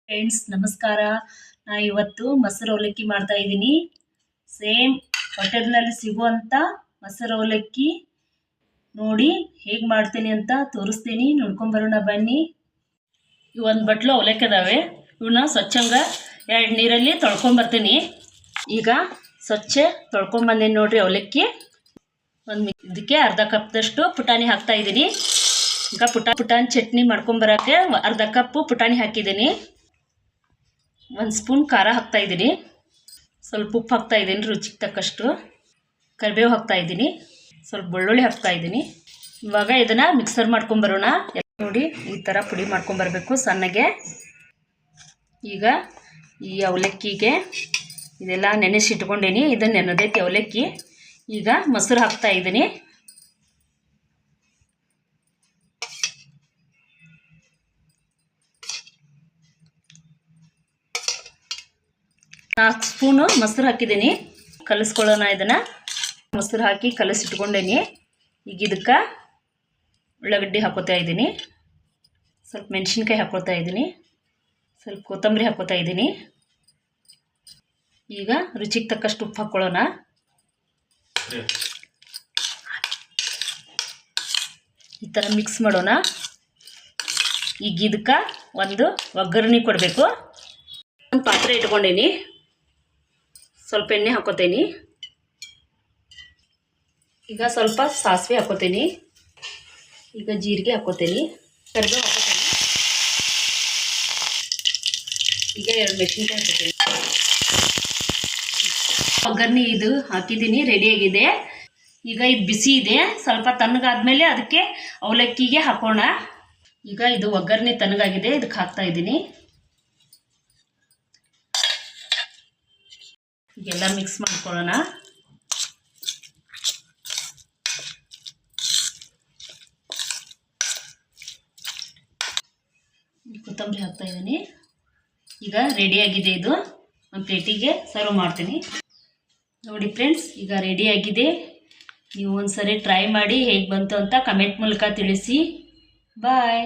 Friends ನಮಸ್ಕಾರ. ನಾನು ಇವತ್ತು ಮೊಸರು ಅವಲಕ್ಕಿ ಮಾಡ್ತಾ ಇದ್ದೀನಿ. ಸೇಮ್ ಹೋಟೆಲ್ನಲ್ಲಿ ಸಿಗುವಂಥ ಮೊಸರು ಅವಲಕ್ಕಿ ನೋಡಿ ಹೇಗೆ ಮಾಡ್ತೀನಿ ಅಂತ ತೋರಿಸ್ತೀನಿ. ನೋಡ್ಕೊಂಬರೋಣ ಬನ್ನಿ. ಒಂದು ಬಟ್ಲು ಅವಲಕ್ಕಿ ಅದಾವೆ. ಇವನ್ನ ಸ್ವಚ್ಛಂಗ 2 ನೀರಲ್ಲಿ ತೊಳ್ಕೊಂಬರ್ತೀನಿ. ಈಗ ಸ್ವಚ್ಛ ತೊಳ್ಕೊಂಬಂದೇನಿ ನೋಡ್ರಿ ಅವಲಕ್ಕಿ. ಇದಕ್ಕೆ ಅರ್ಧ ಕಪ್ದಷ್ಟು ಪುಟಾಣಿ ಹಾಕ್ತಾ ಇದ್ದೀನಿ. ಈಗ ಪುಟಾಣಿ ಚಟ್ನಿ ಮಾಡ್ಕೊಂಬರೋಕ್ಕೆ ಅರ್ಧ ಕಪ್ಪು ಪುಟಾಣಿ ಹಾಕಿದ್ದೀನಿ. 1 ಸ್ಪೂನ್ ಖಾರ ಹಾಕ್ತಾ ಇದ್ದೀನಿ. ಸ್ವಲ್ಪ ಉಪ್ಪು ಹಾಕ್ತಾ ಇದ್ದೀನಿ ರುಚಿಗೆ ತಕ್ಕಷ್ಟು. ಕರಿಬೇವು ಹಾಕ್ತಾ ಇದ್ದೀನಿ. ಸ್ವಲ್ಪ ಬೆಳ್ಳುಳ್ಳಿ ಹಾಕ್ತಾ ಇದ್ದೀನಿ. ಇವಾಗ ಇದನ್ನು ಮಿಕ್ಸರ್ ಮಾಡ್ಕೊಂಬರೋಣ. ನೋಡಿ ಈ ಥರ ಪುಡಿ ಮಾಡ್ಕೊಂಬರ್ಬೇಕು ಸಣ್ಣಗೆ. ಈಗ ಈ ಅವಲಕ್ಕಿಗೆ ಇದೆಲ್ಲ ನೆನೆಸಿಟ್ಕೊಂಡೀನಿ. ಇದನ್ನು ನೆನೆದೈತಿ ಅವಲಕ್ಕಿ. ಈಗ ಮೊಸರು ಹಾಕ್ತಾ ಇದ್ದೀನಿ. 4 ಸ್ಪೂನು ಮೊಸರು ಹಾಕಿದ್ದೀನಿ. ಕಲಿಸ್ಕೊಳ್ಳೋಣ. ಇದನ್ನು ಮೊಸರು ಹಾಕಿ ಕಲಸಿಟ್ಕೊಂಡೇನಿ. ಈಗ ಇದಕ್ಕೆ ಉಳ್ಳಾಗಡ್ಡಿ ಹಾಕೋತಾ ಇದ್ದೀನಿ. ಸ್ವಲ್ಪ ಮೆಣಸಿನ್ಕಾಯಿ ಹಾಕೋತಾ ಇದ್ದೀನಿ. ಸ್ವಲ್ಪ ಕೊತ್ತಂಬರಿ ಹಾಕೋತಾ ಇದ್ದೀನಿ. ಈಗ ರುಚಿಗೆ ತಕ್ಕಷ್ಟು ಉಪ್ಪು ಹಾಕ್ಕೊಳ್ಳೋಣ. ಈ ಥರ ಮಿಕ್ಸ್ ಮಾಡೋಣ. ಈಗ ಇದಕ್ಕೆ ಒಂದು ಒಗ್ಗರಣೆ ಕೊಡಬೇಕು. ಒಂದು ಪಾತ್ರೆ ಇಟ್ಕೊಂಡೀನಿ. ಸ್ವಲ್ಪ ಎಣ್ಣೆ ಹಾಕೋತೀನಿ. ಈಗ ಸ್ವಲ್ಪ ಸಾಸಿವೆ ಹಾಕೋತೀನಿ. ಈಗ ಜೀರಿಗೆ ಹಾಕೋತೀನಿ. ಕರಿಬೇವು ಹಾಕೋತೀನಿ. ಈಗ 2 ಮೆಣಸಿನ್ಕಾಯಿ ಹಾಕೋತೀನಿ. ಒಗ್ಗರಣೆ ಇದು ಹಾಕಿದ್ದೀನಿ, ರೆಡಿಯಾಗಿದೆ. ಈಗ ಇದು ಬಿಸಿ ಇದೆ. ಸ್ವಲ್ಪ ತಣ್ಣಗಾದ್ಮೇಲೆ ಅದಕ್ಕೆ ಅವಲಕ್ಕಿಗೆ ಹಾಕೋಣ. ಈಗ ಇದು ಒಗ್ಗರಣೆ ತಣ್ಣಗಾಗಿದೆ. ಇದಕ್ಕೆ ಹಾಕ್ತಾ ಇದ್ದೀನಿ. ಈಗೆಲ್ಲ ಮಿಕ್ಸ್ ಮಾಡ್ಕೊಳ್ಳೋಣ. ಕೊತ್ತಂಬರಿ ಹಾಕ್ತಾ ಇದ್ದೀನಿ. ಈಗ ರೆಡಿಯಾಗಿದೆ. ಇದು ಒಂದು ಪ್ಲೇಟಿಗೆ ಸರ್ವ್ ಮಾಡ್ತೀನಿ. ನೋಡಿ ಫ್ರೆಂಡ್ಸ್, ಈಗ ರೆಡಿಯಾಗಿದೆ. ನೀವು ಒಂದ್ಸರಿ ಟ್ರೈ ಮಾಡಿ ಹೇಗೆ ಬಂತು ಅಂತ ಕಮೆಂಟ್ ಮೂಲಕ ತಿಳಿಸಿ. ಬಾಯ್.